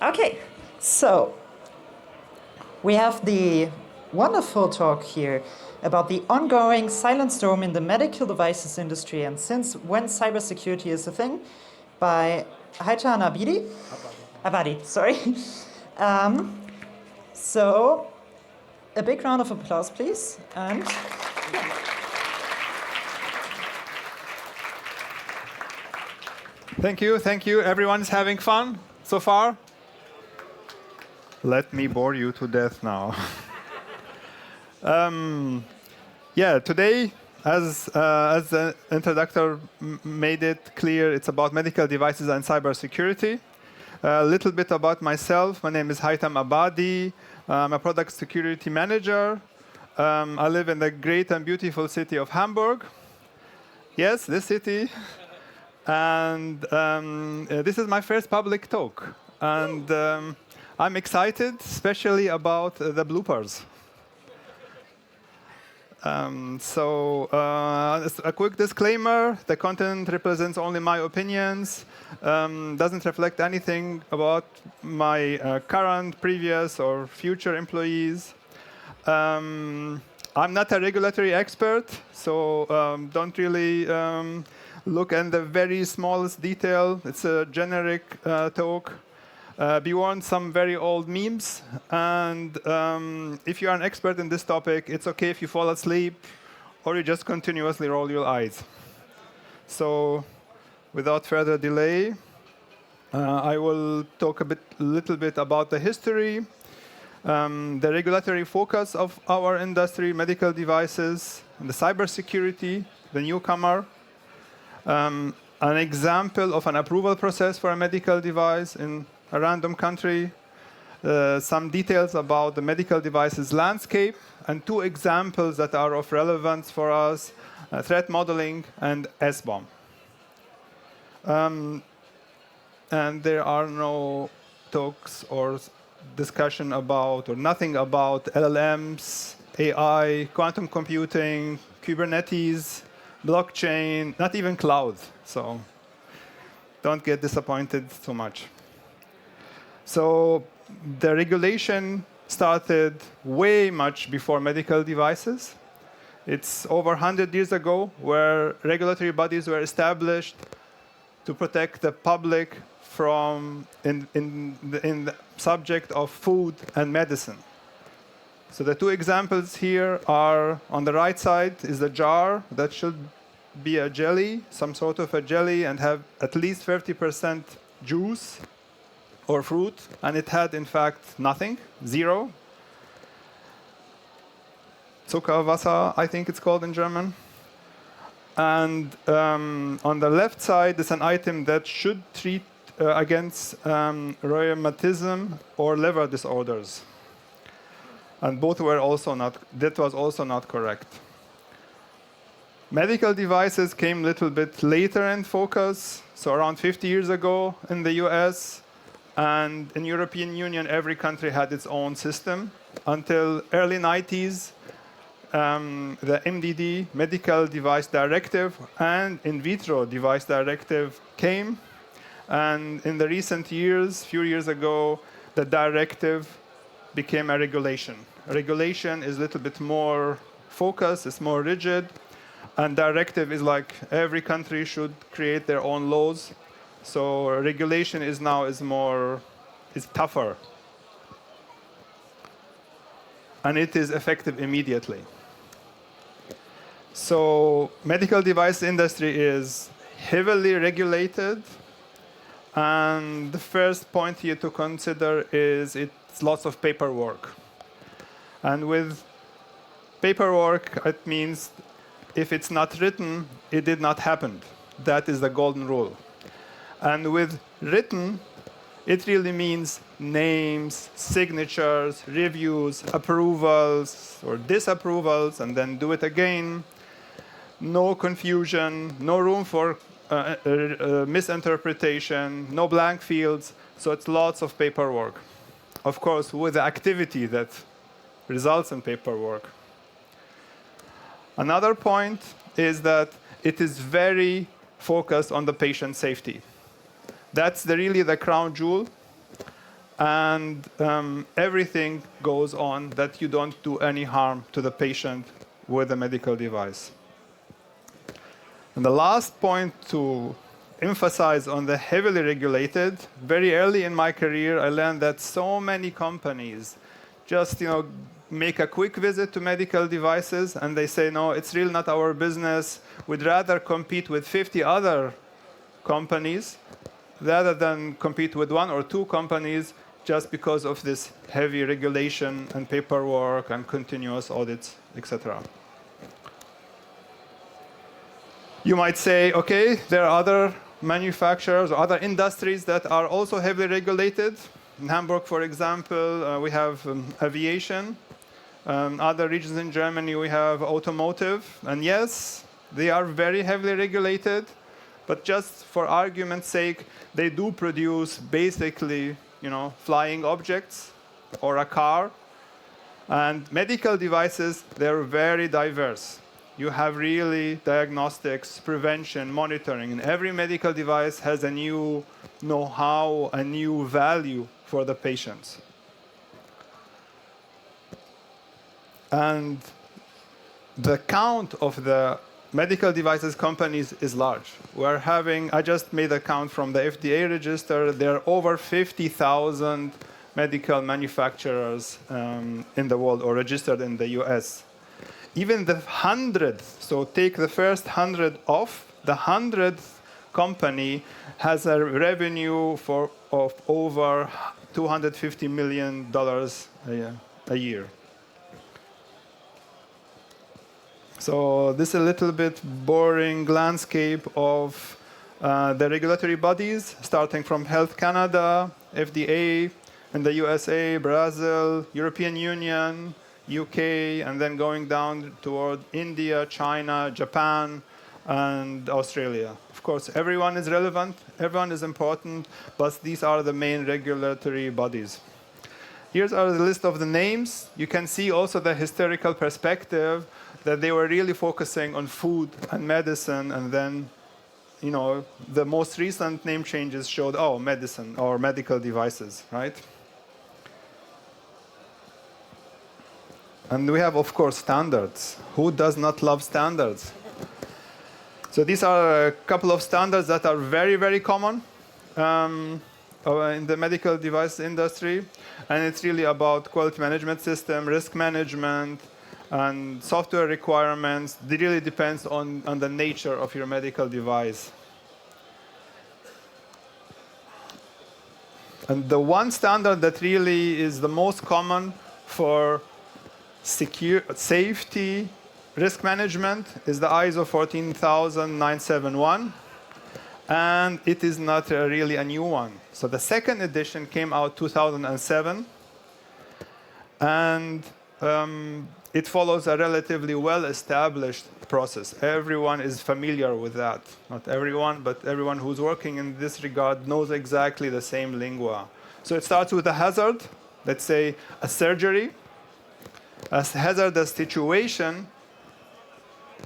Okay, so we have the wonderful talk here about the ongoing silent storm in the medical devices industry and since when cybersecurity is a thing by Haitan Abadi, sorry. So, a big round of applause, please. And Thank you. Everyone's having fun so far? Let me bore you to death now. Yeah, today, as the introductor made it clear, it's about medical devices and cybersecurity. A little bit about myself. My name is Haitam Abadi. I'm a product security manager. I live in the great and beautiful city of Hamburg. Yes, this city. And this is my first public talk. And I'm excited, especially about the bloopers. A quick disclaimer, the content represents only my opinions, doesn't reflect anything about my current, previous, or future employees. I'm not a regulatory expert, so don't really look at the very smallest detail. It's a generic talk. Be warned, some very old memes. And if you are an expert in this topic, it's OK if you fall asleep or you just continuously roll your eyes. So without further delay, I will talk a little bit about the history, the regulatory focus of our industry, medical devices, and the cybersecurity, the newcomer, an example of an approval process for a medical device in a random country, some details about the medical devices landscape, and two examples that are of relevance for us, threat modeling and SBOM. And there are no talks or discussion about, or nothing about LLMs, AI, quantum computing, Kubernetes, blockchain, not even cloud. So don't get disappointed too much. So the regulation started way much before medical devices. It's over 100 years ago where regulatory bodies were established to protect the public from in the subject of food and medicine. So the two examples here are, on the right side is the jar that should be a jelly, some sort of a jelly, and have at least 50% juice or fruit, and it had, in fact, nothing, zero. Zuckerwasser, I think it's called in German. And on the left side is an item that should treat against rheumatism or liver disorders. And both were also not, that was also not correct. Medical devices came a little bit later in focus, so around 50 years ago in the US. And in European Union, every country had its own system. Until early 90s, the MDD, Medical Device Directive, and In Vitro Device Directive came. And in the recent years, a few years ago, the directive became a regulation. Regulation is a little bit more focused, it's more rigid. And directive is like every country should create their own laws. So regulation is tougher. And it is effective immediately. So medical device industry is heavily regulated. And the first point here to consider is it's lots of paperwork. And with paperwork, it means if it's not written, it did not happen. That is the golden rule. And with written, it really means names, signatures, reviews, approvals, or disapprovals, and then do it again. No confusion, no room for misinterpretation, no blank fields. So it's lots of paperwork. Of course, with the activity that results in paperwork. Another point is that it is very focused on the patient safety. That's really the crown jewel. and everything goes on that you don't do any harm to the patient with a medical device. And the last point to emphasize on the heavily regulated, very early in my career, I learned that so many companies just make a quick visit to medical devices and they say, no, it's really not our business. We'd rather compete with 50 other companies rather than compete with 1 or 2 companies just because of this heavy regulation and paperwork and continuous audits, etc. You might say, okay, there are other manufacturers or other industries that are also heavily regulated. In Hamburg, for example, we have aviation. Other regions in Germany, we have automotive. And yes, they are very heavily regulated. But just for argument's sake, they do produce basically, flying objects or a car. And medical devices, they're very diverse. You have really diagnostics, prevention, monitoring. And every medical device has a new know-how, a new value for the patients. And the count of the medical devices companies is large. I just made a count from the FDA register. There are over 50,000 medical manufacturers in the world or registered in the US. Even the 100th, so take the first 100 off, the 100th company has a revenue of over $250 million a year. So this is a little bit boring landscape of the regulatory bodies, starting from Health Canada, FDA, in the USA, Brazil, European Union, UK, and then going down toward India, China, Japan, and Australia. Of course, everyone is relevant, everyone is important, but these are the main regulatory bodies. Here's the list of the names. You can see also the historical perspective that they were really focusing on food and medicine, and then, the most recent name changes showed, medicine or medical devices, right? And we have, of course, standards. Who does not love standards? So these are a couple of standards that are very, very common in the medical device industry. And it's really about quality management system, risk management, and software requirements. It really depends on the nature of your medical device. And the one standard that really is the most common for safety risk management is the ISO 14971, and it is not really a new one. So the second edition came out 2007, and it follows a relatively well-established process. Everyone is familiar with that. Not everyone, but everyone who's working in this regard knows exactly the same lingua. So it starts with a hazard, let's say a surgery, a hazardous situation,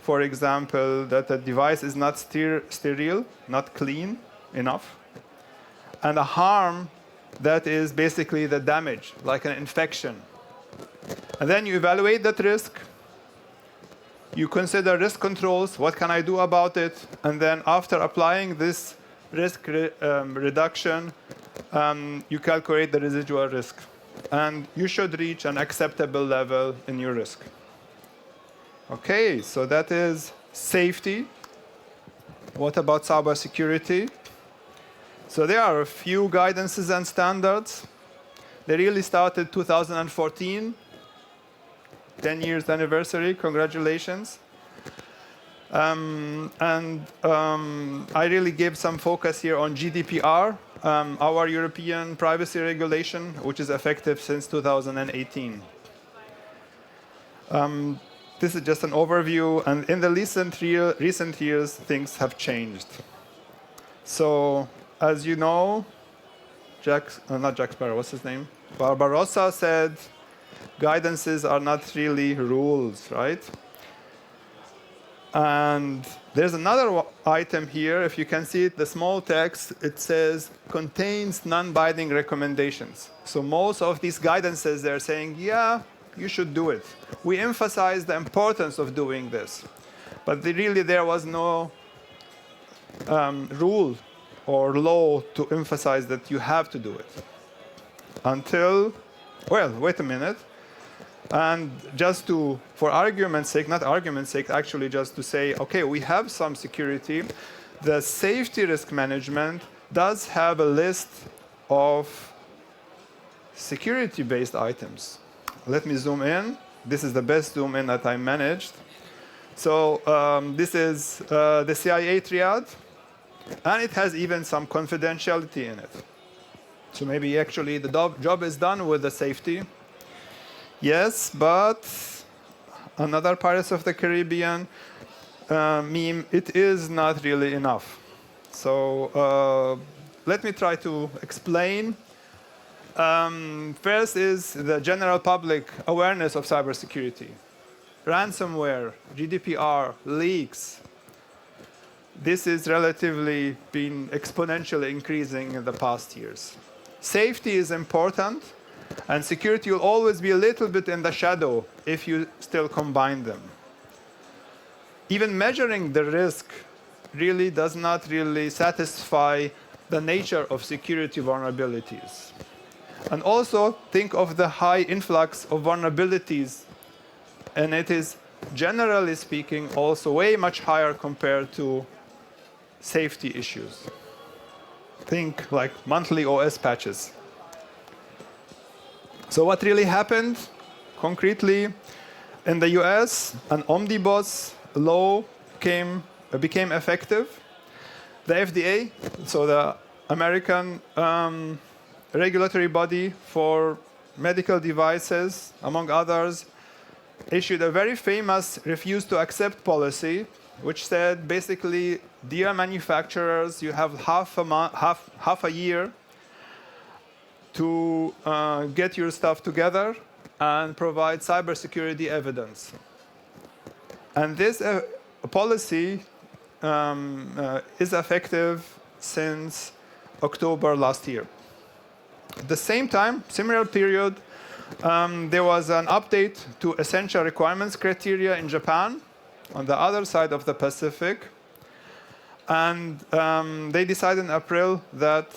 for example, that the device is not sterile, not clean enough, and a harm that is basically the damage, like an infection. And then you evaluate that risk, you consider risk controls, what can I do about it, and then after applying this risk reduction, you calculate the residual risk. And you should reach an acceptable level in your risk. Okay, so that is safety. What about cybersecurity? So there are a few guidances and standards. They really started 2014, 10 years anniversary, congratulations. I really gave some focus here on GDPR, our European privacy regulation, which is effective since 2018. This is just an overview, and in the recent years, things have changed. So, as you know, not Jack Sparrow, what's his name? Barbarossa said, guidances are not really rules, right? And there's another item here. If you can see it, the small text, it says contains non-binding recommendations. So most of these guidances, they're saying, yeah, you should do it. We emphasize the importance of doing this. But really, there was no rule or law to emphasize that you have to do it. Until, well, wait a minute. And just to, for argument's sake, not argument's sake, actually just to say, okay, we have some security. The safety risk management does have a list of security-based items. Let me zoom in. This is the best zoom in that I managed. So this is the CIA triad, and it has even some confidentiality in it. So maybe actually the job is done with the safety. Yes, but another Pirates of the Caribbean meme, it is not really enough. So let me try to explain. First is the general public awareness of cybersecurity. Ransomware, GDPR, leaks. This is relatively been exponentially increasing in the past years. Safety is important. And security will always be a little bit in the shadow if you still combine them. Even measuring the risk really does not really satisfy the nature of security vulnerabilities. And also think of the high influx of vulnerabilities, and it is, generally speaking, also way much higher compared to safety issues. Think like monthly OS patches. So what really happened concretely in the US, an omnibus law became effective. The FDA, so the American regulatory body for medical devices, among others, issued a very famous refuse to accept policy, which said basically, dear manufacturers, you have half a year to get your stuff together and provide cybersecurity evidence. And this policy is effective since October last year. At the same time, similar period, there was an update to essential requirements criteria in Japan, on the other side of the Pacific. And they decided in April that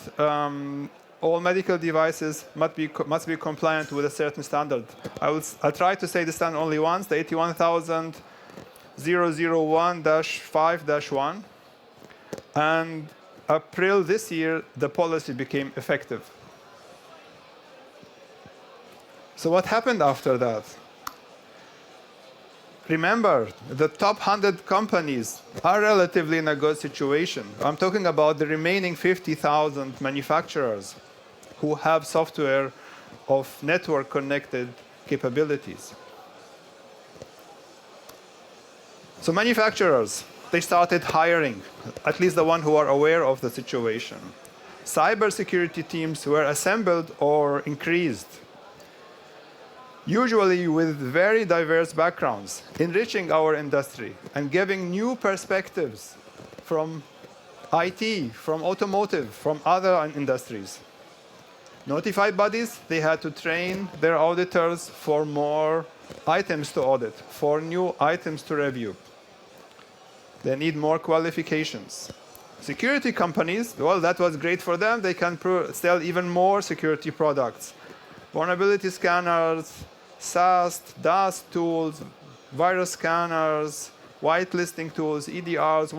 all medical devices must be compliant with a certain standard. I'll try to say the standard only once, the 81001-5-1. And April this year, the policy became effective. So what happened after that? Remember, the top 100 companies are relatively in a good situation. I'm talking about the remaining 50,000 manufacturers who have software of network-connected capabilities. So manufacturers, they started hiring, at least the ones who are aware of the situation. Cybersecurity teams were assembled or increased, usually with very diverse backgrounds, enriching our industry and giving new perspectives from IT, from automotive, from other industries. Notified bodies, they had to train their auditors for more items to audit, for new items to review. They need more qualifications. Security companies, well, that was great for them. They can sell even more security products. Vulnerability scanners, SAST, DAST tools, virus scanners, whitelisting tools, EDRs,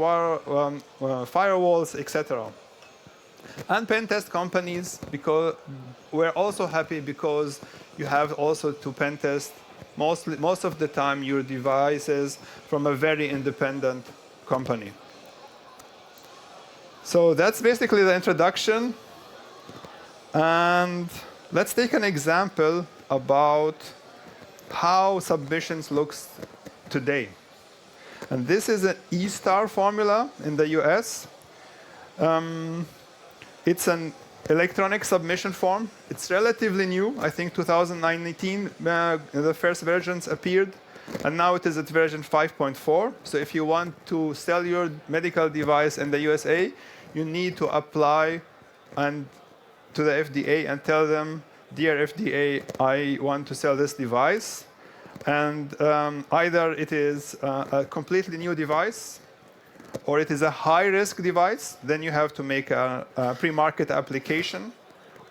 firewalls, etc. And pentest companies we're also happy because you have also to pentest most of the time your devices from a very independent company. So that's basically the introduction. And let's take an example about how submissions looks today. And this is an eStar formula in the US. It's an electronic submission form. It's relatively new. I think 2019, the first versions appeared. And now it is at version 5.4. So if you want to sell your medical device in the USA, you need to apply to the FDA and tell them, dear FDA, I want to sell this device. And either it is a completely new device, or it is a high-risk device, then you have to make a pre-market application.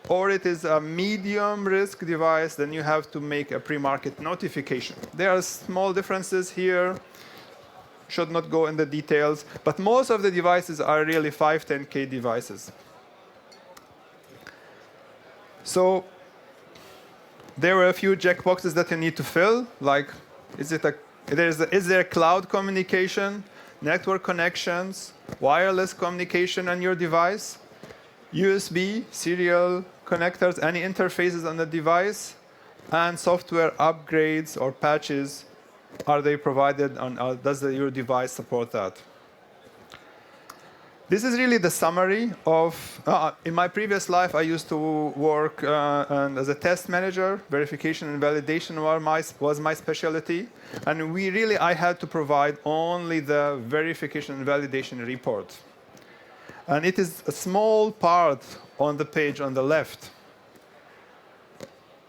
Or it is a medium-risk device, then you have to make a pre-market notification. There are small differences here. Should not go into the details. But most of the devices are really 510K devices. So there were a few checkboxes that you need to fill, like is there cloud communication, network connections, wireless communication on your device, USB, serial connectors, any interfaces on the device, and software upgrades or patches, are they provided, does your device support that? This is really the summary of, in my previous life, I used to work as a test manager. Verification and validation was my specialty. And I had to provide only the verification and validation report. And it is a small part on the page on the left.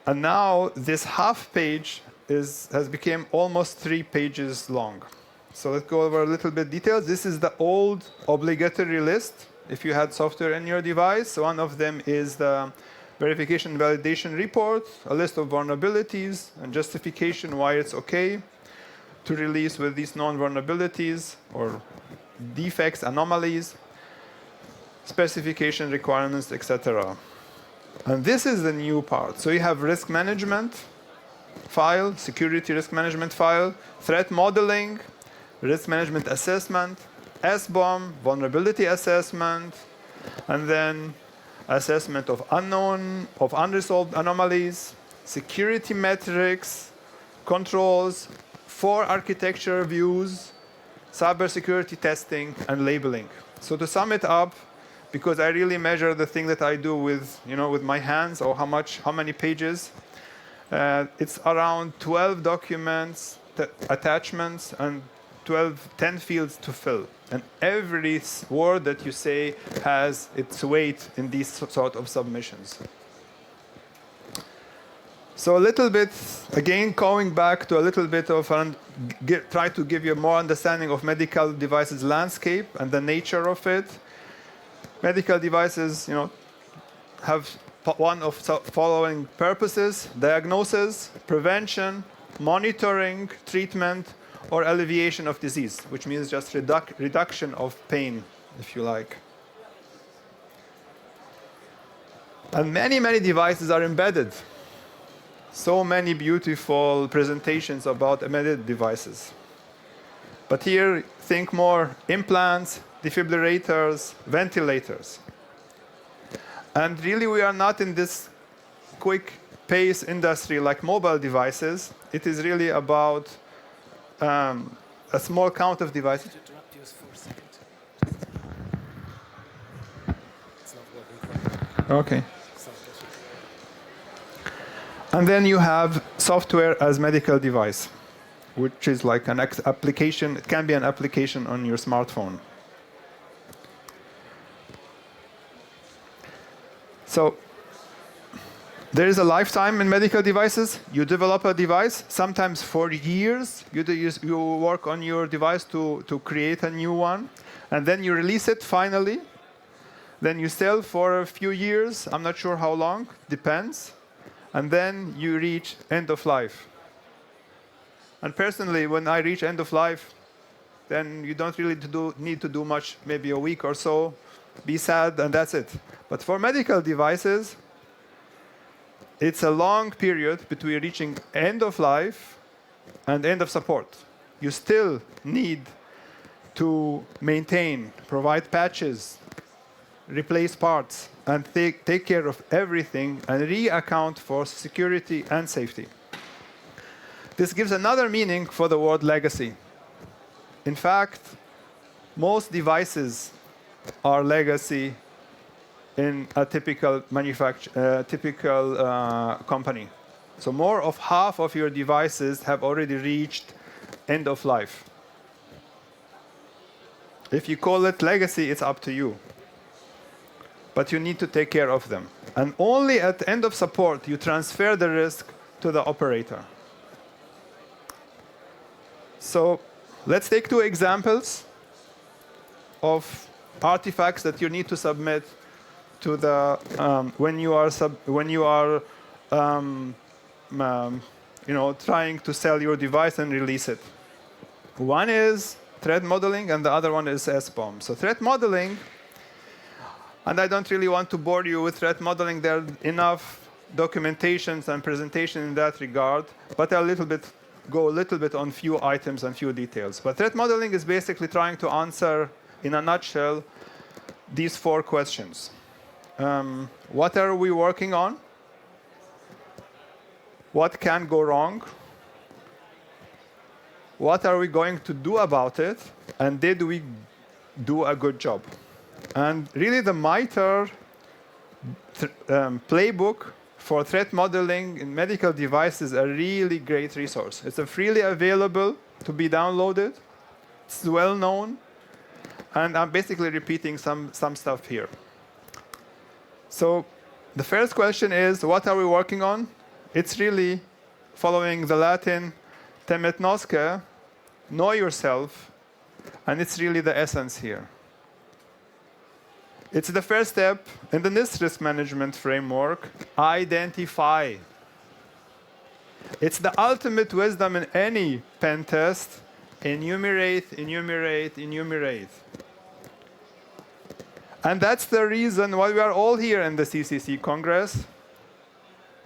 And now this half page has become almost 3 pages long. So let's go over a little bit details. This is the old obligatory list. If you had software in your device, one of them is the verification and validation report, a list of vulnerabilities, and justification why it's OK to release with these known vulnerabilities or defects, anomalies, specification requirements, etc. And this is the new part. So you have risk management file, security risk management file, threat modeling, risk management assessment, SBOM, vulnerability assessment, and then assessment of unresolved anomalies, security metrics, controls, 4 architecture views, cybersecurity testing, and labeling. So to sum it up, because I really measure the thing that I do with my hands, or how many pages, it's around 12 documents, attachments, and 10 fields to fill. And every word that you say has its weight in these sort of submissions. So a little bit, again, going back to a little bit of, try to give you more understanding of medical devices landscape and the nature of it. Medical devices, have one of following purposes: diagnosis, prevention, monitoring, treatment, or alleviation of disease, which means just reduction of pain, if you like. And many, many devices are embedded. So many beautiful presentations about embedded devices. But here, think more implants, defibrillators, ventilators. And really, we are not in this quick pace industry like mobile devices. It is really about a small count of devices. Could you interrupt you for a second? It's not working. Okay. And then you have software as medical device, which is like an application. It can be an application on your smartphone. So there is a lifetime in medical devices. You develop a device, sometimes for years. You work on your device to create a new one. And then you release it finally. Then you sell for a few years. I'm not sure how long. Depends. And then you reach end of life. And personally, when I reach end of life, then you don't really need to do much, maybe a week or so. Be sad, and that's it. But for medical devices, it's a long period between reaching end of life and end of support. You still need to maintain, provide patches, replace parts, and take care of everything and re-account for security and safety. This gives another meaning for the word legacy. In fact, most devices are legacy in a typical company. So more of half of your devices have already reached end of life. If you call it legacy, it's up to you. But you need to take care of them. And only at the end of support, you transfer the risk to the operator. So let's take 2 examples of artifacts that you need to submit to the when you are trying to sell your device and release it. One is threat modeling, and the other one is SBOM. So threat modeling, and I don't really want to bore you with threat modeling. There are enough documentations and presentation in that regard, but I'll go a little bit on few items and few details. But threat modeling is basically trying to answer, in a nutshell, these 4 questions. What are we working on? What can go wrong? What are we going to do about it? And did we do a good job? And really the MITRE playbook for threat modeling in medical devices is a really great resource. It's freely available to be downloaded. It's well known. And I'm basically repeating some stuff here. So the first question is, what are we working on? It's really following the Latin temet nosce, know yourself, and it's really the essence here. It's the first step in the NIST risk management framework, identify. It's the ultimate wisdom in any pen test, enumerate, enumerate, enumerate. And that's the reason why we are all here in the CCC Congress,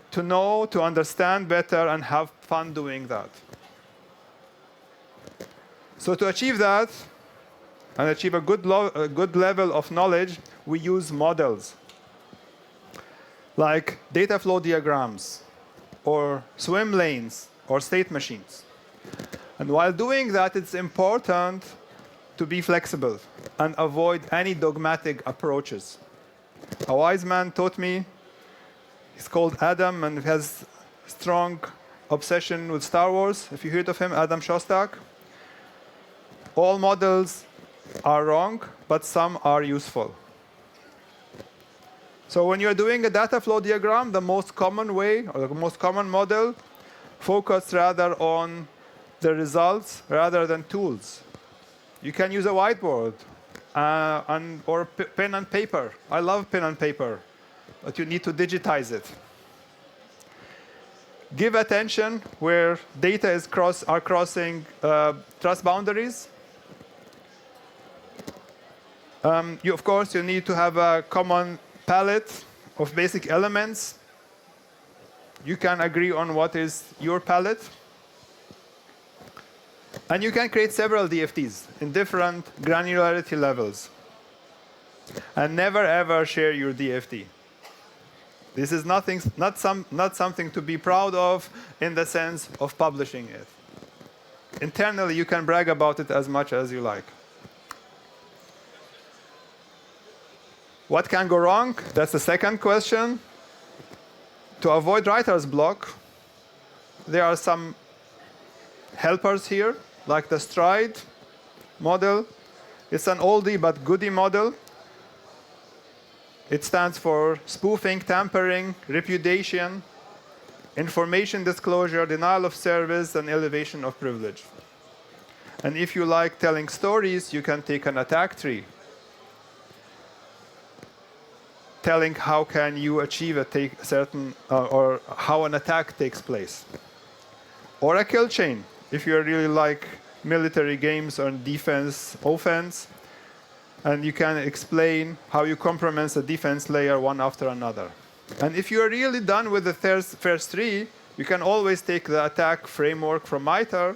to know, to understand better, and have fun doing that. So to achieve that, and achieve a good level of knowledge, we use models like data flow diagrams, or swim lanes, or state machines. And while doing that, it's important to be flexible and avoid any dogmatic approaches. A wise man taught me, he's called Adam, and has strong obsession with Star Wars. If you heard of him, Adam Shostak. All models are wrong, but some are useful. So when you're doing a data flow diagram, the most common way, or the most common model, focus rather on the results rather than tools. You can use a whiteboard or pen and paper. I love pen and paper, but you need to digitize it. Give attention where data are crossing trust boundaries. Of course, you need to have a common palette of basic elements. You can agree on what is your palette. And you can create several DFTs in different granularity levels. And never ever share your DFT. This is not something to be proud of in the sense of publishing it. Internally, you can brag about it as much as you like. What can go wrong? That's the second question. To avoid writer's block, there are some helpers here, like the STRIDE model. It's an oldie but goodie model. It stands for spoofing, tampering, repudiation, information disclosure, denial of service, and elevation of privilege. And if you like telling stories, you can take an attack tree, telling how can you achieve or how an attack takes place. Or a kill chain, if you really like military games on defense, offense, and you can explain how you compromise the defense layer one after another. And if you're really done with the first 3, you can always take the attack framework from MITRE,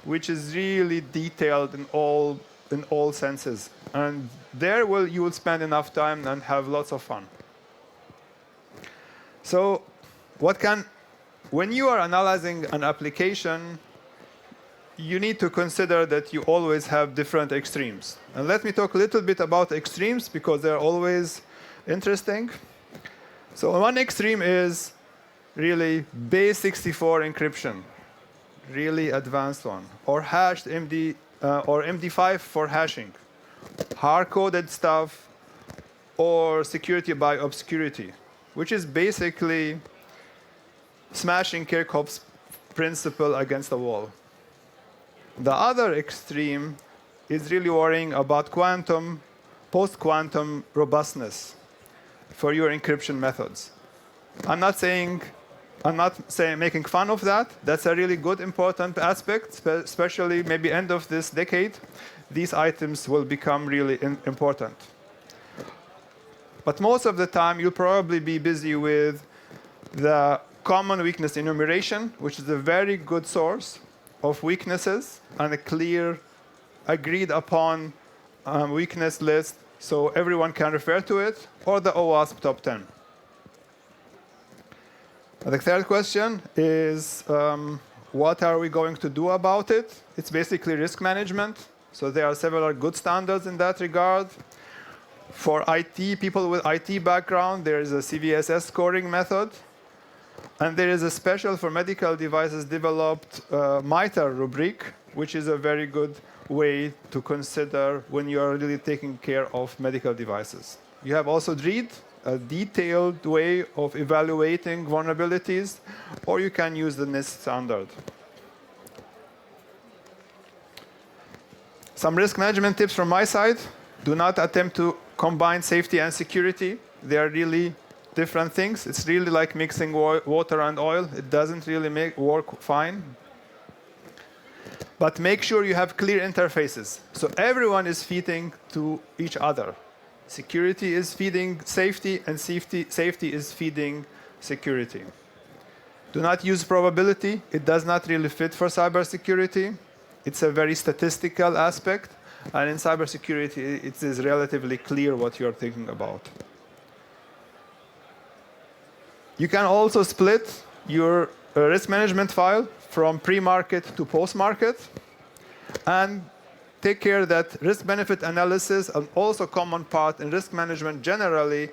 which is really detailed in all senses. And there you will spend enough time and have lots of fun. So when you are analyzing an application, you need to consider that you always have different extremes. And let me talk a little bit about extremes, because they're always interesting. So one extreme is really base64 encryption, really advanced one, or hashed MD or MD5 for hashing, hard-coded stuff, or security by obscurity, which is basically smashing Kirchhoff's principle against the wall. The other extreme is really worrying about quantum, post-quantum robustness for your encryption methods. I'm not saying making fun of that. That's a really good, important aspect, especially maybe end of this decade. These items will become really important. But most of the time, you'll probably be busy with the common weakness enumeration, which is a very good source of weaknesses and a clear, agreed upon weakness list, so everyone can refer to it, or the OWASP top 10. The third question is, what are we going to do about it? It's basically risk management. So there are several good standards in that regard. For IT, people with IT background, there is a CVSS scoring method. And there is a special for medical devices developed MITRE rubric, which is a very good way to consider when you are really taking care of medical devices. You have also DREAD, a detailed way of evaluating vulnerabilities, or you can use the NIST standard. Some risk management tips from my side. Do not attempt to combine safety and security. They are really different things. It's really like mixing water and oil. It doesn't really work fine. But make sure you have clear interfaces. So everyone is feeding to each other. Security is feeding safety, and safety is feeding security. Do not use probability. It does not really fit for cybersecurity. It's a very statistical aspect. And in cybersecurity, it is relatively clear what you're thinking about. You can also split your risk management file from pre-market to post-market, and take care that risk-benefit analysis, and also common part in risk management generally,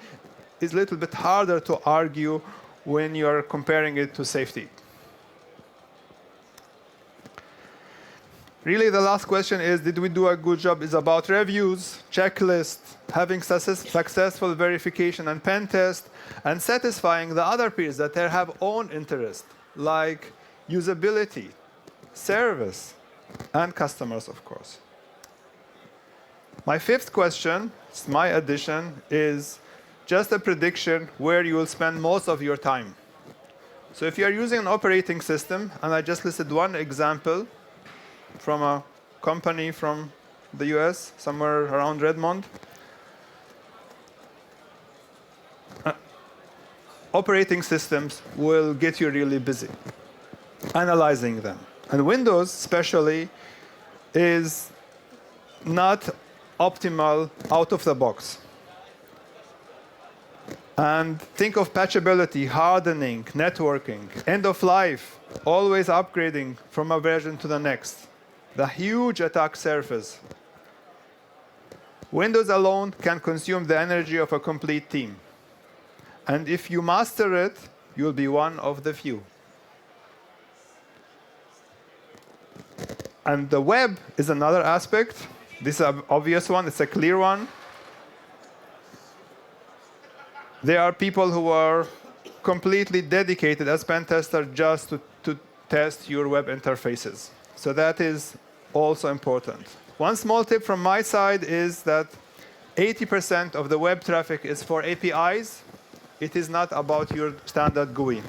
is a little bit harder to argue when you're comparing it to safety. Really, the last question is, did we do a good job? Is about reviews, checklists, having successful verification and pen test, and satisfying the other peers that they have own interest, like usability, service, and customers, of course. My fifth question, my addition, is just a prediction where you will spend most of your time. So if you are using an operating system, and I just listed one example from a company from the US, somewhere around Redmond. Operating systems will get you really busy analyzing them. And Windows, especially, is not optimal out of the box. And think of patchability, hardening, networking, end of life, always upgrading from a version to the next. The huge attack surface. Windows alone can consume the energy of a complete team. And if you master it, you'll be one of the few. And the web is another aspect. This is an obvious one. It's a clear one. There are people who are completely dedicated as pen testers just to test your web interfaces. So that is also important. One small tip from my side is that 80% of the web traffic is for APIs. It is not about your standard GUI.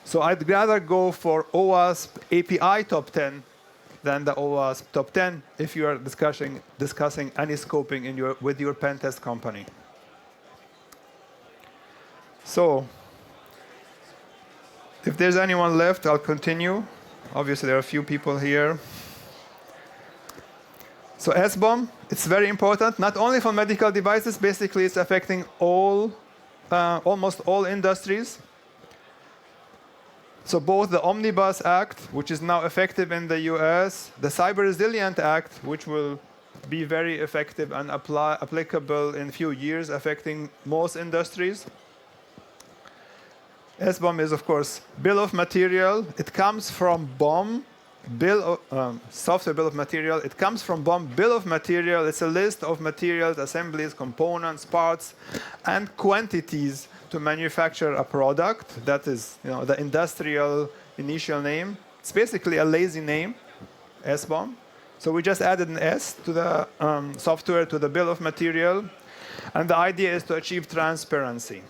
So I'd rather go for OWASP API top 10 than the OWASP top 10 if you are discussing any scoping with your pen test company. So if there's anyone left, I'll continue. Obviously, there are a few people here. So SBOM, it's very important, not only for medical devices. Basically, it's affecting almost all industries. So both the Omnibus Act, which is now effective in the US, the Cyber Resilient Act, which will be very effective and applicable in a few years, affecting most industries. SBOM is, of course, bill of material. It comes from BOM, software bill of material. It comes from BOM, bill of material. It's a list of materials, assemblies, components, parts, and quantities to manufacture a product. That is, the industrial initial name. It's basically a lazy name, SBOM. So we just added an S to the software, to the bill of material. And the idea is to achieve transparency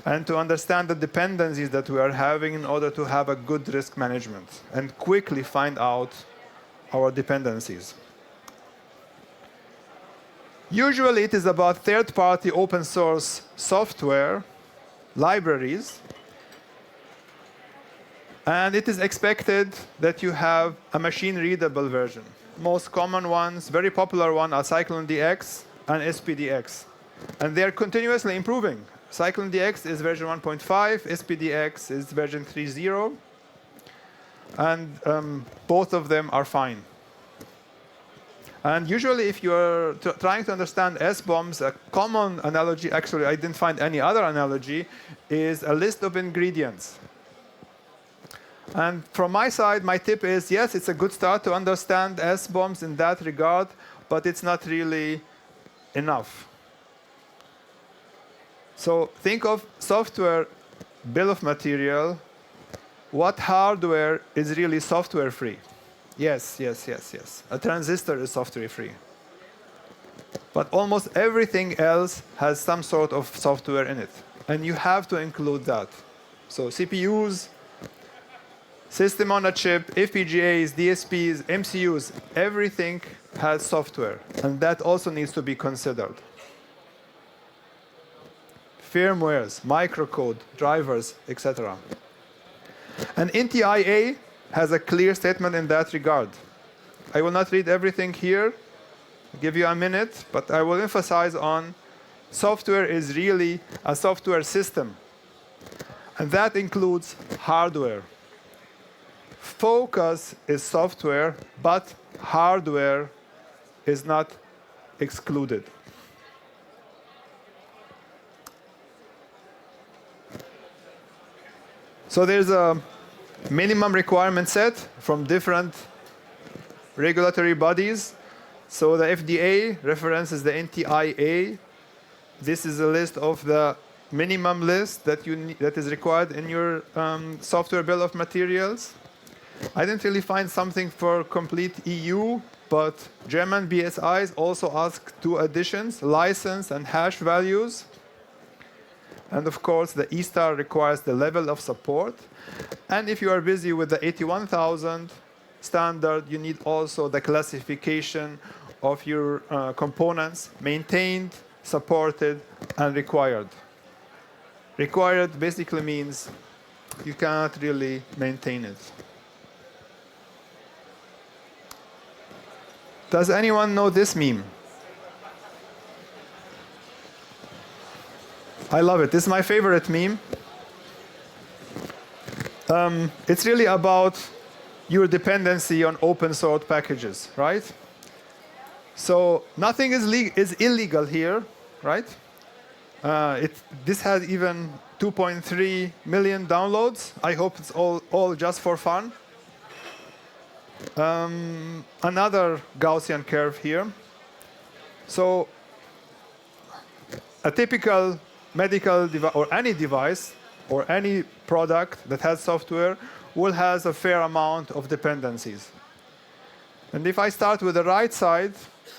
and to understand the dependencies that we are having in order to have a good risk management and quickly find out our dependencies. Usually it is about third-party open source software libraries, and it is expected that you have a machine-readable version. Most common ones, very popular one, are CycloneDX and SPDX. And they're continuously improving. CycloneDX is version 1.5, SPDX is version 3.0, and both of them are fine. And usually if you're trying to understand SBOMs, a common analogy, actually I didn't find any other analogy, is a list of ingredients. And from my side, my tip is, yes, it's a good start to understand SBOMs in that regard, but it's not really enough. So think of software bill of material. What hardware is really software free? Yes. A transistor is software free. But almost everything else has some sort of software in it. And you have to include that. So CPUs, system on a chip, FPGAs, DSPs, MCUs, everything has software. And that also needs to be considered. Firmwares, microcode, drivers, etc. And NTIA has a clear statement in that regard. I will not read everything here, I'll give you a minute, but I will emphasize on software is really a software system. And that includes hardware. Focus is software, but hardware is not excluded. So there's a minimum requirement set from different regulatory bodies. So the FDA references the NTIA. This is a list of the minimum list that is required in your software bill of materials. I didn't really find something for complete EU, but German BSIs also ask two additions, license and hash values. And of course, the eStar requires the level of support. And if you are busy with the 81,000 standard, you need also the classification of your components, maintained, supported, and required. Required basically means you cannot really maintain it. Does anyone know this meme? I love it. This is my favorite meme. It's really about your dependency on open source packages, right? So nothing is illegal here, right? This has even 2.3 million downloads. I hope it's all just for fun. Another Gaussian curve here. So a typical medical device or any device or any product that has software will have a fair amount of dependencies. And if I start with the right side,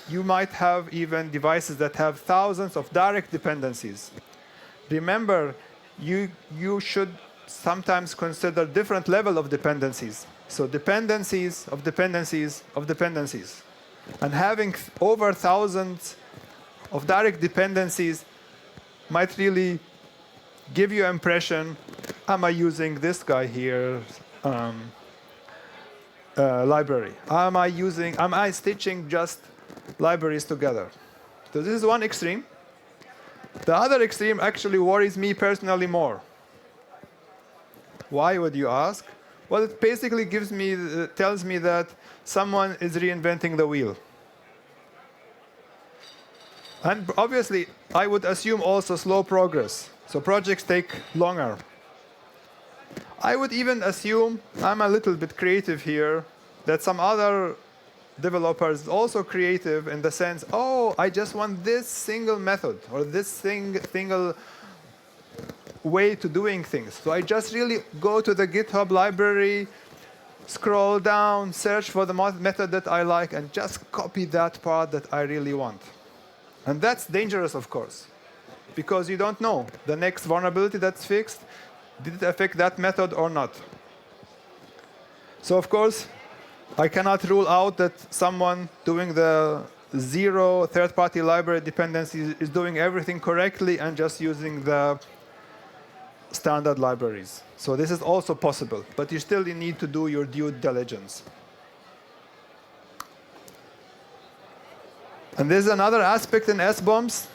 you might have even devices that have thousands of direct dependencies. Remember, you should sometimes consider different level of dependencies. So dependencies of dependencies of dependencies. And having over thousands of direct dependencies might really give you an impression, am I using this guy here library? Am I stitching just libraries together? So this is one extreme. The other extreme actually worries me personally more. Why would you ask? Well, it basically tells me that someone is reinventing the wheel. And obviously, I would assume also slow progress. So projects take longer. I would even assume, I'm a little bit creative here, that some other developers also creative in the sense, oh, I just want this single method or this single way to doing things. So I just really go to the GitHub library, scroll down, search for the method that I like, and just copy that part that I really want. And that's dangerous, of course, because you don't know the next vulnerability that's fixed, did it affect that method or not? So, of course, I cannot rule out that someone doing the zero third-party library dependencies is doing everything correctly and just using the standard libraries. So this is also possible, but you still need to do your due diligence. And there's another aspect in SBOMs.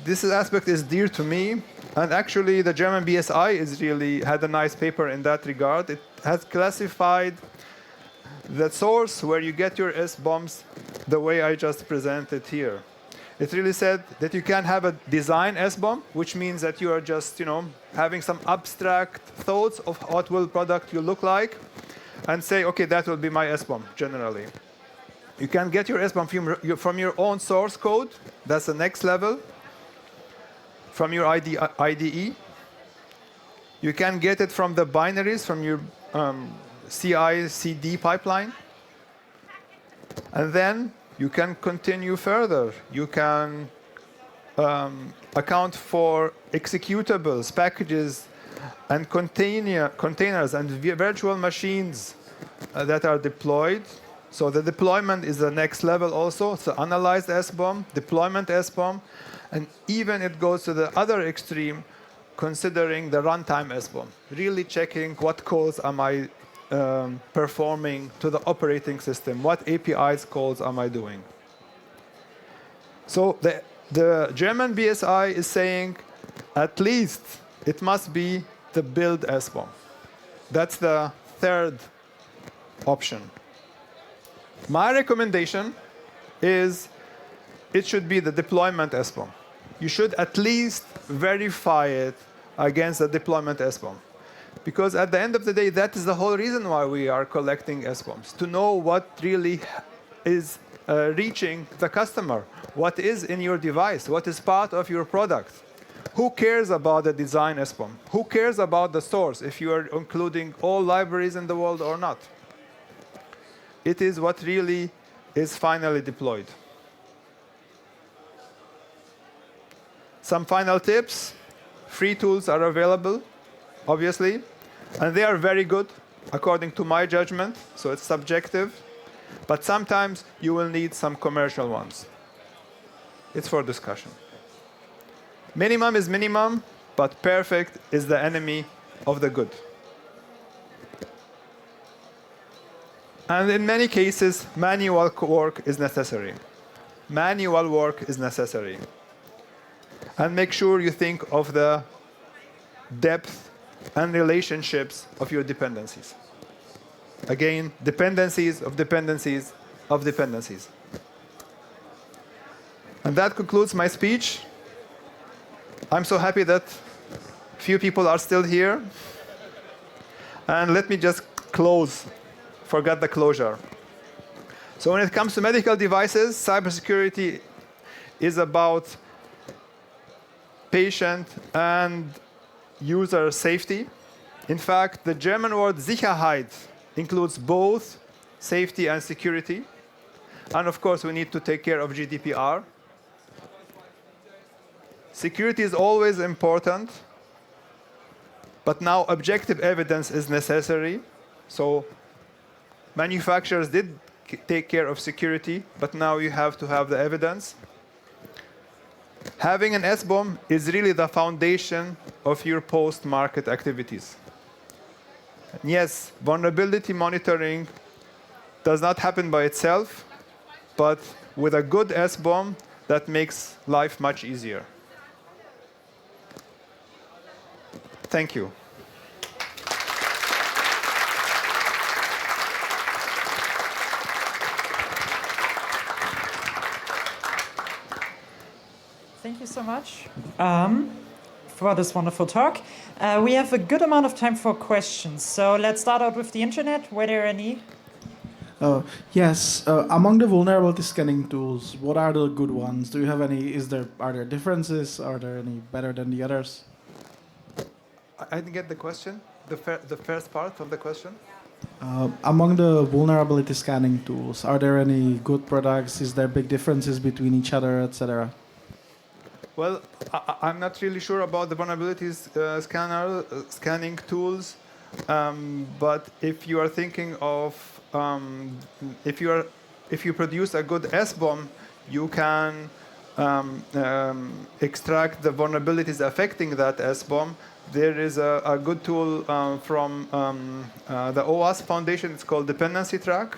This aspect is dear to me, and actually the German BSI is really had a nice paper in that regard. It has classified the source where you get your SBOMs the way I just presented here. It really said that you can have a design SBOM, which means that you are just, having some abstract thoughts of what will product you look like, and say, okay, that will be my SBOM generally. You can get your SBOM from your own source code. That's the next level. From your IDE. You can get it from the binaries from your CI/CD pipeline. And then you can continue further. You can account for executables, packages, and containers and virtual machines that are deployed. So the deployment is the next level also. So analyzed SBOM, deployment SBOM, and even it goes to the other extreme, considering the runtime SBOM, really checking what calls am I performing to the operating system, what APIs calls am I doing. So the German BSI is saying at least it must be the build SBOM. That's the third option. My recommendation is it should be the deployment SBOM. You should at least verify it against the deployment SBOM. Because at the end of the day, that is the whole reason why we are collecting SBOMs, to know what really is reaching the customer, what is in your device, what is part of your product. Who cares about the design SBOM? Who cares about the source, if you are including all libraries in the world or not? It is what really is finally deployed. Some final tips. Free tools are available, obviously, and they are very good, according to my judgment, so it's subjective. But sometimes you will need some commercial ones. It's for discussion. Minimum is minimum, but perfect is the enemy of the good. And in many cases, manual work is necessary. Manual work is necessary. And make sure you think of the depth and relationships of your dependencies. Again, dependencies of dependencies of dependencies. And that concludes my speech. I'm so happy that few people are still here. And let me just close. Forgot the closure. So when it comes to medical devices, cybersecurity is about patient and user safety. In fact, the German word Sicherheit includes both safety and security. And of course, we need to take care of GDPR. Security is always important, but now objective evidence is necessary. So manufacturers did take care of security, but now you have to have the evidence. Having an SBOM is really the foundation of your post-market activities. And yes, vulnerability monitoring does not happen by itself, but with a good SBOM, that makes life much easier. Thank you. Thank you so much for this wonderful talk. We have a good amount of time for questions, so let's start out with the internet. Were there any? Yes. Among the vulnerability scanning tools, what are the good ones? Do you have any? Are there differences? Are there any better than the others? I didn't get the question. The first part of the question. Among the vulnerability scanning tools, are there any good products? Is there big differences between each other, etc.? Well, I'm not really sure about the vulnerabilities scanning tools, but if you are thinking of if you produce a good SBOM, you can extract the vulnerabilities affecting that SBOM. There is a good tool from the OWASP Foundation. It's called Dependency Track.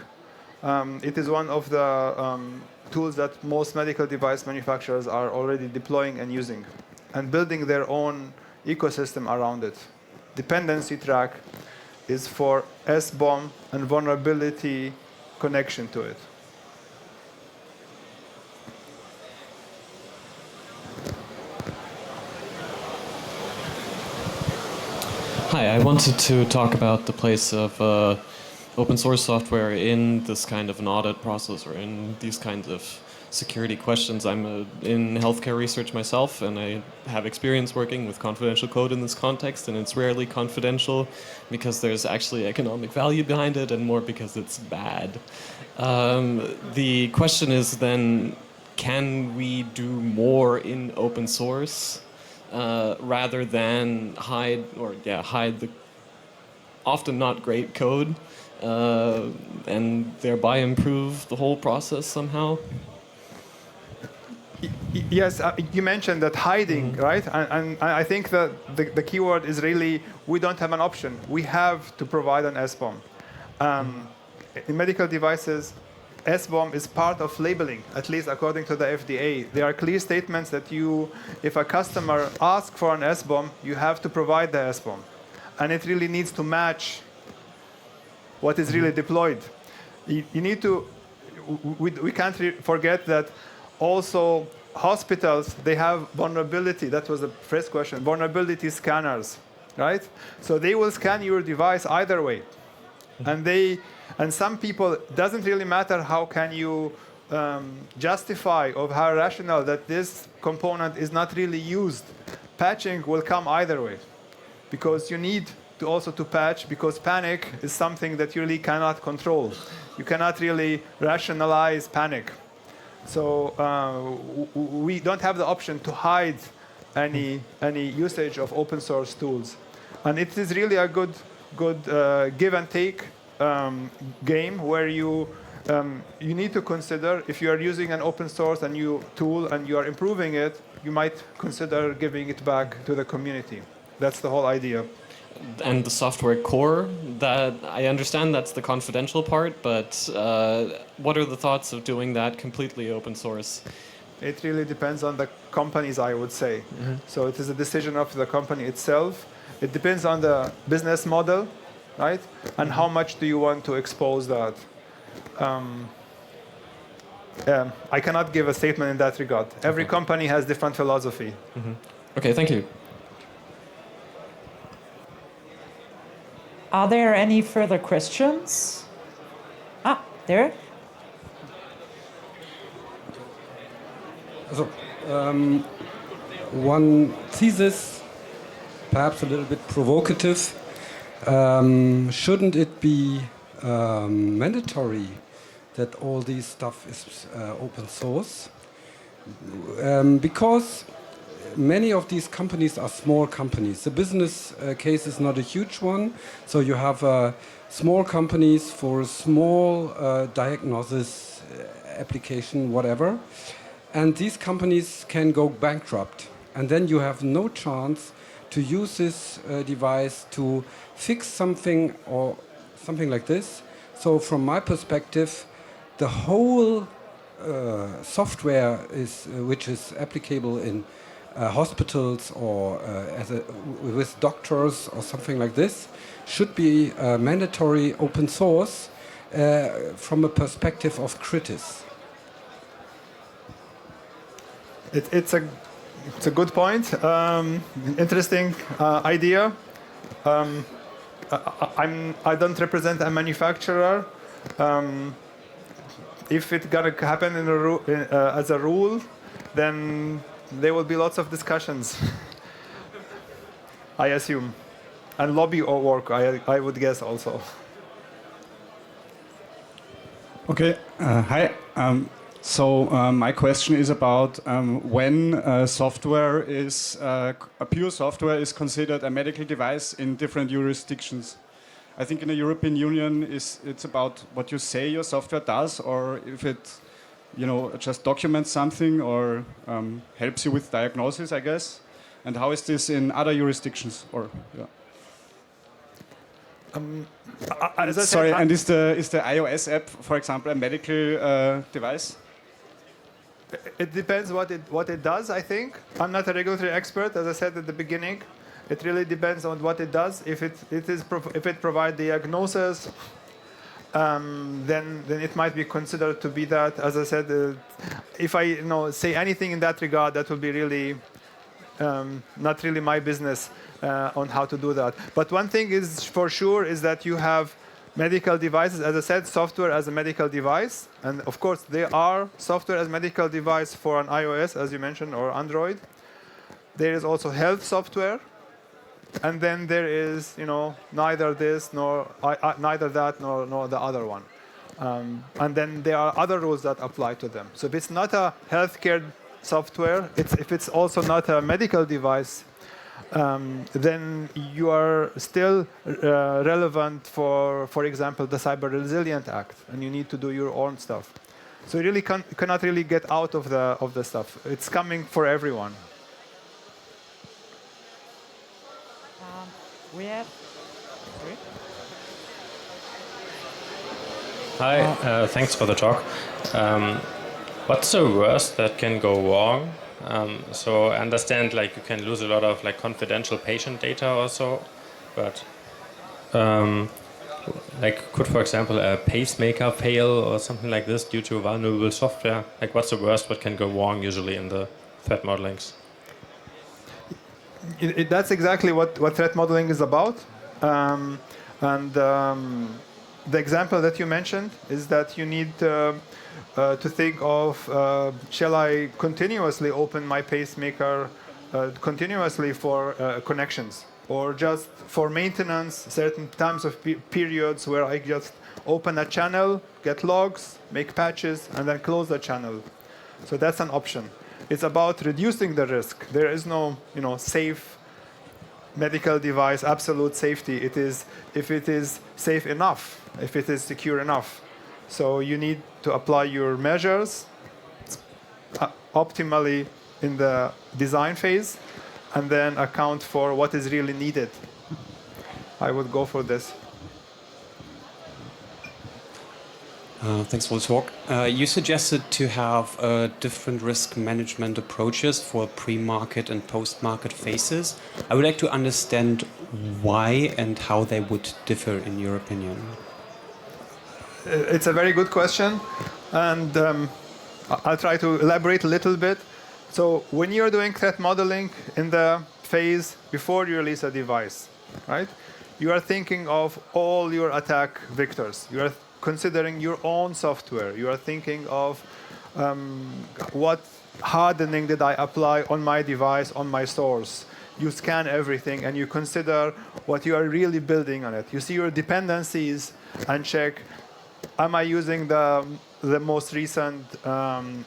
It is one of the tools that most medical device manufacturers are already deploying and using and building their own ecosystem around it. Dependency Track is for SBOM and vulnerability connection to it. Hi, I wanted to talk about the place of open source software in this kind of an audit process or in these kinds of security questions. I'm in healthcare research myself, and I have experience working with confidential code in this context, and it's rarely confidential because there's actually economic value behind it and more because it's bad. The question is then, can we do more in open source rather than hide the often not great code and thereby improve the whole process somehow? Yes, you mentioned that hiding, right? And I think that the keyword is really we don't have an option. We have to provide an SBOM. In medical devices, SBOM is part of labeling, at least according to the FDA. There are clear statements that if a customer asks for an SBOM, you have to provide the SBOM. And it really needs to match what is really deployed. You need to, we can't forget that also hospitals, they have vulnerability. That was the first question, vulnerability scanners, right? So they will scan your device either way. And some people, it doesn't really matter how can you justify or how rational that this component is not really used. Patching will come either way, because you need to also to patch, because panic is something that you really cannot control. You cannot really rationalize panic. So we don't have the option to hide any usage of open source tools. And it is really a good give and take game where you need to consider if you are using an open source and new tool and you are improving it, you might consider giving it back to the community. That's the whole idea. And the software core, that I understand that's the confidential part, but what are the thoughts of doing that completely open source? It really depends on the companies, I would say. Mm-hmm. So it is a decision of the company itself. It depends on the business model, right? And how much do you want to expose that? I cannot give a statement in that regard. Every company has different philosophy. Mm-hmm. Okay, thank you. Are there any further questions? There. So, one thesis, perhaps a little bit provocative. Shouldn't it be mandatory that all this stuff is open source? Because many of these companies are small companies. The business case is not a huge one, so you have small companies for small diagnosis application, whatever, and these companies can go bankrupt, and then you have no chance to use this device to fix something or something like this. So from my perspective, the whole software which is applicable in hospitals or with doctors or something like this should be mandatory open source from a perspective of critics. It's a It's a good point. Interesting idea. I don't represent a manufacturer. If it's gonna happen as a rule, then there will be lots of discussions. I assume, and lobby or work. I would guess also. Okay. Hi. My question is about when software is a pure software is considered a medical device in different jurisdictions. I think in the European Union it's about what you say your software does, or if it, just documents something or helps you with diagnosis, I guess. And how is this in other jurisdictions? Or yeah. Sorry, and is the iOS app, for example, a medical device? It depends what it does, I think. I'm not a regulatory expert, as I said at the beginning. It really depends on what it does. If it provides diagnosis, then it might be considered to be that. As I said, if I say anything in that regard, that will be really not really my business on how to do that. But one thing is for sure is that you have medical devices, as I said, software as a medical device. And of course, there are software as medical device for an iOS, as you mentioned, or Android. There is also health software. And then there is, neither this, nor neither that, nor the other one. And then there are other rules that apply to them. So if it's not a healthcare software, if it's also not a medical device, then you are still relevant for example, the Cyber Resilient Act, and you need to do your own stuff. So you really cannot really get out of the stuff. It's coming for everyone. We have. Sorry? Hi, thanks for the talk. What's the worst that can go wrong? So I understand you can lose a lot of confidential patient data or so, but could, for example, a pacemaker fail or something like this due to vulnerable software? What's the worst what can go wrong usually in the threat modelings? That's exactly what threat modeling is about. The example that you mentioned is that you need to think of, shall I continuously open my pacemaker continuously for connections, or just for maintenance, certain times of periods where I just open a channel, get logs, make patches, and then close the channel. So that's an option. It's about reducing the risk. There is no, safe medical device, absolute safety. It is if it is safe enough, if it is secure enough. So you need to apply your measures optimally in the design phase, and then account for what is really needed. I would go for this. Thanks for the talk. You suggested to have different risk management approaches for pre-market and post-market phases. I would like to understand why and how they would differ in your opinion. It's a very good question, and I'll try to elaborate a little bit. So when you're doing threat modeling in the phase before you release a device, right? You are thinking of all your attack vectors. You are considering your own software. You are thinking of what hardening did I apply on my device, on my source. You scan everything and you consider what you are really building on it. You see your dependencies and check, am I using the most recent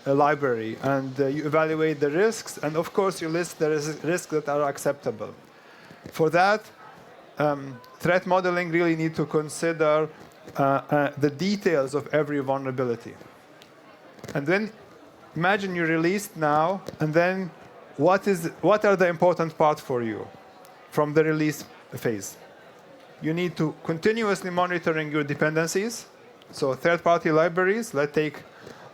library? And you evaluate the risks, and of course you list the risks that are acceptable. For that, threat modeling really need to consider the details of every vulnerability. And then imagine you released now, and then what are the important parts for you from the release phase? You need to continuously monitoring your dependencies. So third-party libraries, let's take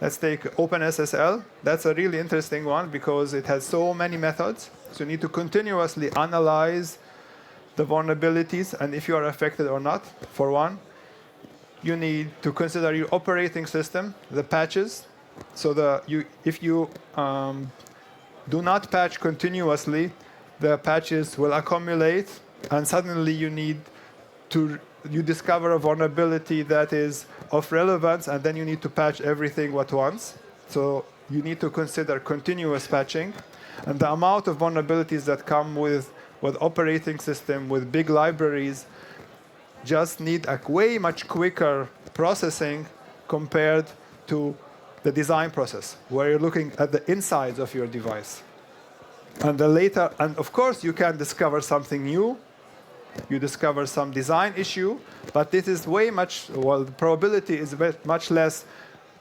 OpenSSL. That's a really interesting one because it has so many methods. So you need to continuously analyze the vulnerabilities and if you are affected or not, for one. You need to consider your operating system, the patches. So if you do not patch continuously, the patches will accumulate, and suddenly you discover a vulnerability that is of relevance, and then you need to patch everything at once. So you need to consider continuous patching. And the amount of vulnerabilities that come with operating system, with big libraries, just need a way much quicker processing compared to the design process, where you're looking at the insides of your device. And of course, you can discover something new. You discover some design issue, but this is the probability is much less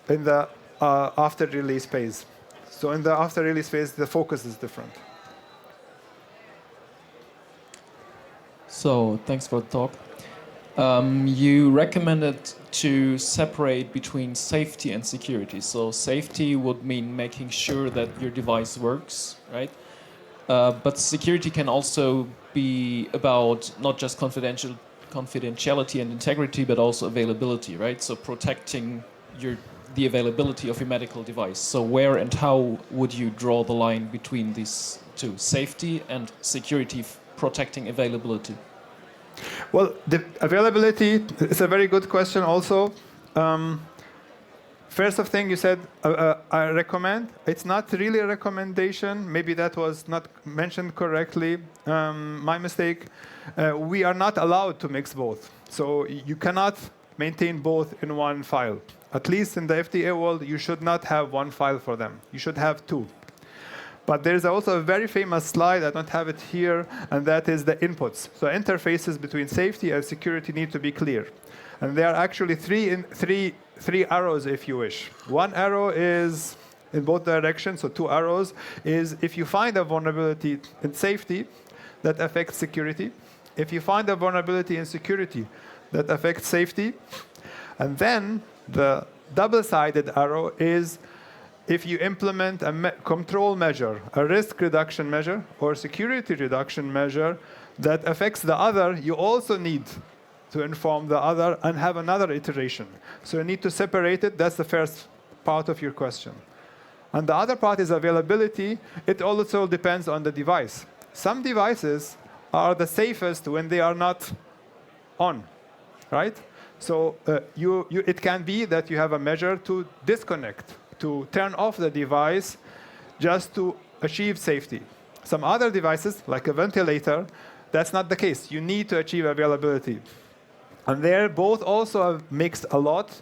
in the after-release phase. So in the after-release phase, the focus is different. So thanks for the talk. You recommended to separate between safety and security. So safety would mean making sure that your device works, right? But security can also be about not just confidentiality and integrity, but also availability, right? So protecting the availability of your medical device. So where and how would you draw the line between these two, safety and security, protecting availability? Well, the availability is a very good question also. First of thing you said, I recommend. It's not really a recommendation. Maybe that was not mentioned correctly. My mistake. We are not allowed to mix both. So you cannot maintain both in one file. At least in the FDA world, you should not have one file for them. You should have two. But there's also a very famous slide, I don't have it here, and that is the inputs. So interfaces between safety and security need to be clear. And there are actually three arrows, if you wish. One arrow is in both directions, so two arrows, is if you find a vulnerability in safety that affects security, if you find a vulnerability in security that affects safety, and then the double-sided arrow is if you implement a control measure, a risk reduction measure, or security reduction measure that affects the other, you also need to inform the other and have another iteration. So you need to separate it. That's the first part of your question. And the other part is availability. It also depends on the device. Some devices are the safest when they are not on, right? So it can be that you have a measure to disconnect, to turn off the device just to achieve safety. Some other devices, like a ventilator, that's not the case. You need to achieve availability. And they're both also mixed a lot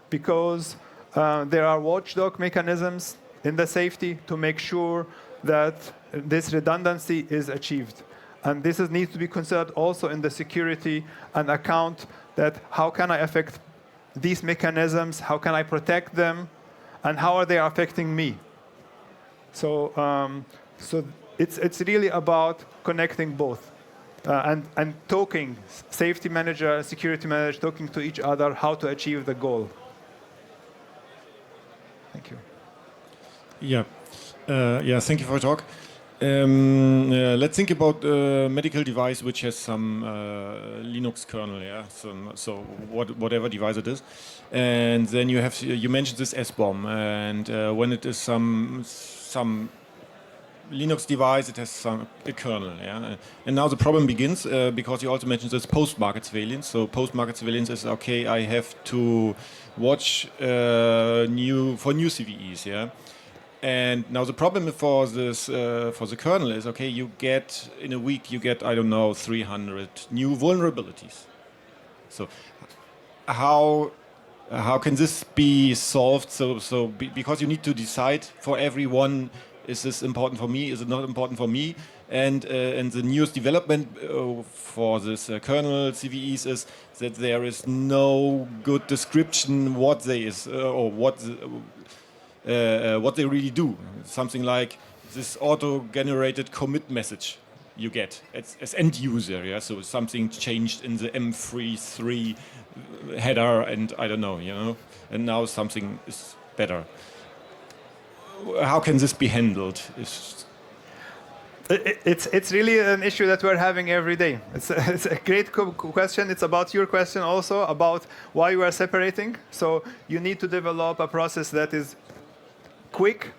because there are watchdog mechanisms in the safety to make sure that this redundancy is achieved. And this needs to be considered also in the security and account that how can I affect these mechanisms, how can I protect them, and how are they affecting me? So it's really about connecting both and talking, safety manager, security manager, talking to each other how to achieve the goal. Thank you. Yeah, thank you for your talk. Let's think about a medical device which has some Linux kernel, yeah. So whatever device it is, and then you mentioned this SBOM, and when it is some Linux device, it has a kernel, yeah. And now the problem begins because you also mentioned this post-market surveillance. So post-market surveillance is okay. I have to watch new CPEs, yeah. And now the problem for this for the kernel is okay. You get in a week I don't know 300 new vulnerabilities. So how can this be solved? Because you need to decide for everyone. Is this important for me? Is it not important for me? And the newest development for this kernel CVEs is that there is no good description what they is or what they really do. Something like this auto-generated commit message you get as end user. Yeah, so something changed in the M33 header, and I don't know, you know, and now something is better. How can this be handled? It's really an issue that we're having every day. It's a great question. It's about your question also, about why you are separating. So you need to develop a process that is quick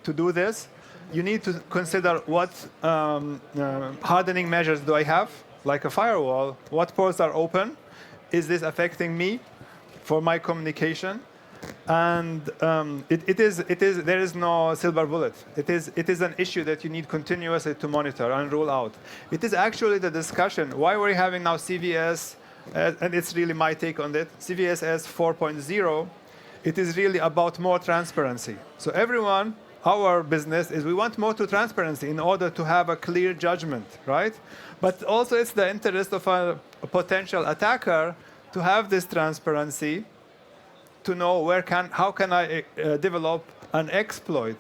to do this, you need to consider what hardening measures do I have, like a firewall. What ports are open? Is this affecting me for my communication? And there is no silver bullet. It is an issue that you need continuously to monitor and rule out. It is actually the discussion why we're having now CVS, and it's really my take on it. CVSS 4.0. It is really about more transparency. So everyone, our business is we want more transparency in order to have a clear judgment, right? But also it's the interest of a potential attacker to have this transparency, to know how can I develop an exploit.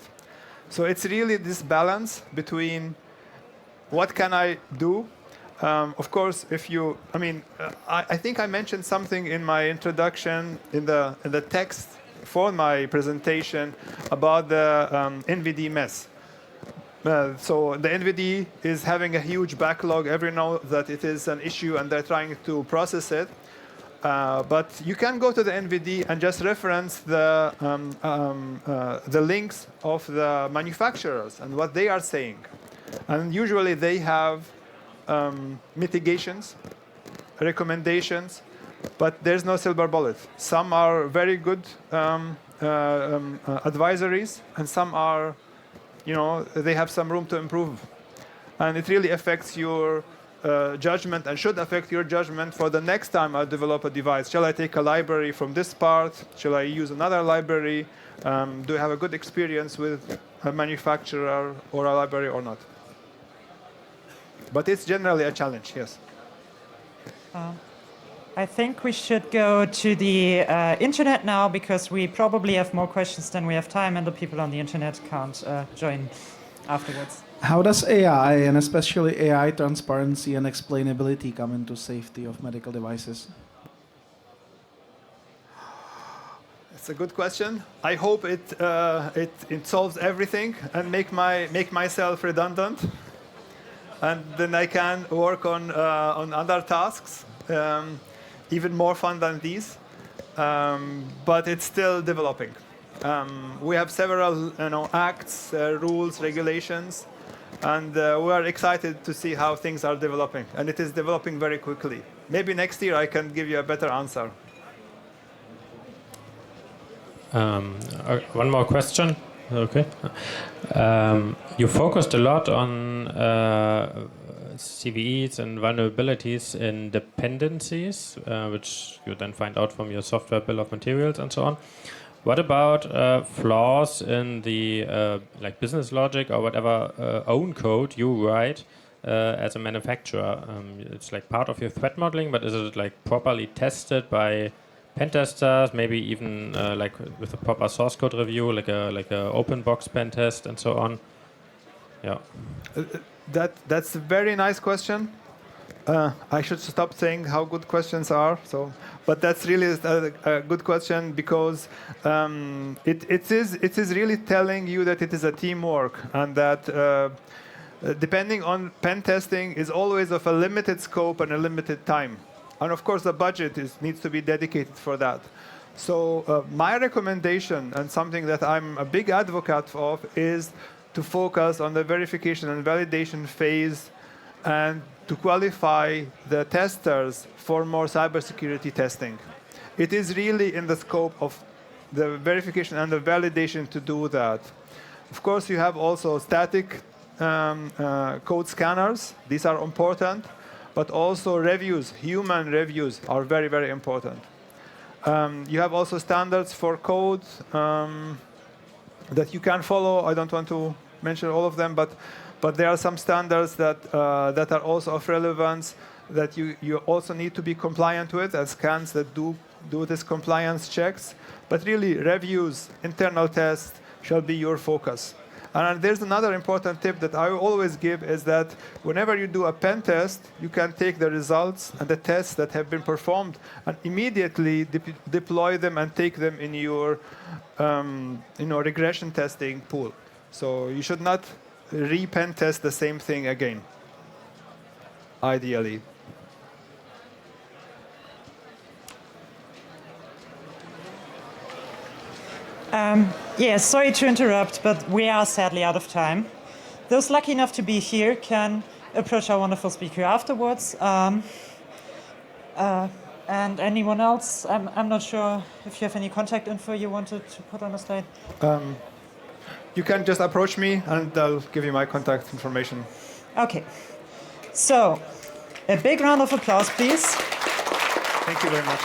So it's really this balance between what can I do. Of course, I think I mentioned something in my introduction in the text for my presentation about the NVD mess. So the NVD is having a huge backlog. Everyone knows that it is an issue and they're trying to process it. But you can go to the NVD and just reference the links of the manufacturers and what they are saying. And usually they have mitigations, recommendations, but there's no silver bullet. Some are very good advisories, and some are, they have some room to improve. And it really affects your judgment and should affect your judgment for the next time I develop a device. Shall I take a library from this part? Shall I use another library? Do I have a good experience with a manufacturer or a library or not? But it's generally a challenge, yes. I think we should go to the internet now, because we probably have more questions than we have time, and the people on the internet can't join afterwards. How does AI, and especially AI transparency and explainability, come into safety of medical devices? It's a good question. I hope it solves everything and make myself redundant, and then I can work on other tasks, even more fun than these. But it's still developing. We have several acts, rules, regulations. And we are excited to see how things are developing. And it is developing very quickly. Maybe next year I can give you a better answer. One more question. Okay. You focused a lot on CVEs and vulnerabilities in dependencies, which you then find out from your software bill of materials and so on. What about flaws in the business logic or whatever own code you write as a manufacturer? It's like part of your threat modeling, but is it like properly tested by pentesters? Maybe even with a proper source code review, like a open box pen test and so on. Yeah. That's a very nice question. I should stop saying how good questions are. But that's really a good question, because it is really telling you that it is a teamwork, and that depending on pen testing is always of a limited scope and a limited time. And of course the budget needs to be dedicated for that. So my recommendation, and something that I'm a big advocate of, is to focus on the verification and validation phase, and to qualify the testers for more cybersecurity testing. It is really in the scope of the verification and the validation to do that. Of course, you have also static code scanners. These are important, but also reviews, human reviews are very, very important. You have also standards for code that you can follow. I don't want to mention all of them, but there are some standards that are also of relevance that you also need to be compliant with, as scans that do this compliance checks. But really, reviews, internal tests shall be your focus. And there's another important tip that I always give, is that whenever you do a pen test, you can take the results and the tests that have been performed and immediately deploy them and take them in your regression testing pool. So you should not re-pen test the same thing again, ideally. Yeah, sorry to interrupt, but we are sadly out of time. those lucky enough to be here can approach our wonderful speaker afterwards. And anyone else, I'm not sure if you have any contact info you wanted to put on the slide. You can just approach me and I'll give you my contact information. Okay. So, a big round of applause, please. Thank you very much.